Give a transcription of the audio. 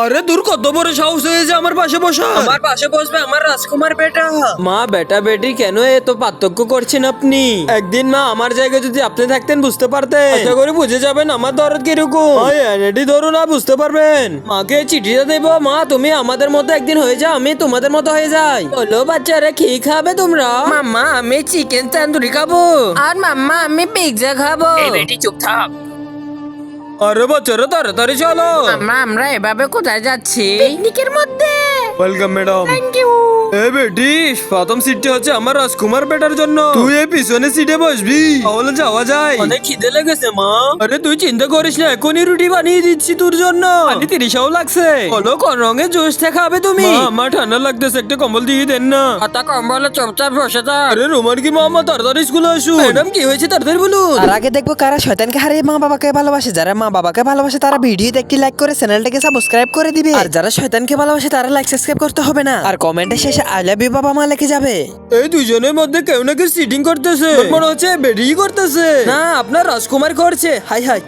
আরে দূর, কত বড় সাহস হয়েছে আমার পাশে বসা। আমার পাশে বসবে আমার রাজকুমার বেটা। মা বেটা বেটি কেন এত পার্থক্য করছেন আপনি? একদিন মা আমার জায়গায় যদি আপনি থাকতেন বুঝতে পারতেন। আশা করি বুঝে যাবেন আমার দরদ কিরকম। এনএডি ধরুন না, বুঝতে পারবেন। মাকে চিঠিটা দেব, মা তুমি আমাদের মতো একদিন হয়ে যাও, আমি তোমাদের মতো হয়ে যাই। বলো বাচ্চারা, কি খাবে তোমরা? মাম্মা আমি চিকেন তন্দুরি খাবো। আর মাম্মা আমি পিৎজা খাবো। এই বেটি চুপ থাক। আরে বাচ্চারা তাড়াতাড়ি চলো। আমরা এভাবে কোথায় যাচ্ছি? পিকনিকের মধ্যে। Welcome madam. Thank you. এ বেটি, প্রথম সিটটি হচ্ছে আমার রাজকুমার বেটার জন্য। তুই এই পিছনে সিটে বসবি, তাহলে যাওয়া যায়। অনেক খিদে লেগেছে মা। আরে তুই চিন্তা করিস না, এখনই রুটি বানিয়ে দিচ্ছি তোর জন্য। পানি 30 লাগছে। বলো কোন রঙের জুসটা খাবে তুমি? মা, আমার ঠান্ডা লাগতেছে, একটা কম্বল দিয়ে দেন না। কথা কম বলে চুপচাপ বসে থাক। আরে রোমান কি মামা তাড়াতাড়ি স্কুলে আসুন। ম্যাডাম কি হয়েছে তাড়াতাড়ি বলুন। আর আগে দেখবো কারা শয়তানকে হারিয়ে মা বাবাকে ভালোবাসে। যারা মা বাবাকে ভালোবাসে তারা ভিডিওতে একটি লাইক করে চ্যানেলটাকে সাবস্ক্রাইব করে দিবে। আর যারা শয়তানকে ভালোবাসে তারা লাইক সাবস্ক্রাইব করতে হবে না। আর কমেন্টের শেষে আই লাভ ইউ বাবা মা লিখে যাবে। এই দুজনের মধ্যে কেউ নাকি সিটিং করতেছে, মনে হচ্ছে বেডি করতেছে। না, আপনার রাজকুমার করছে। High high.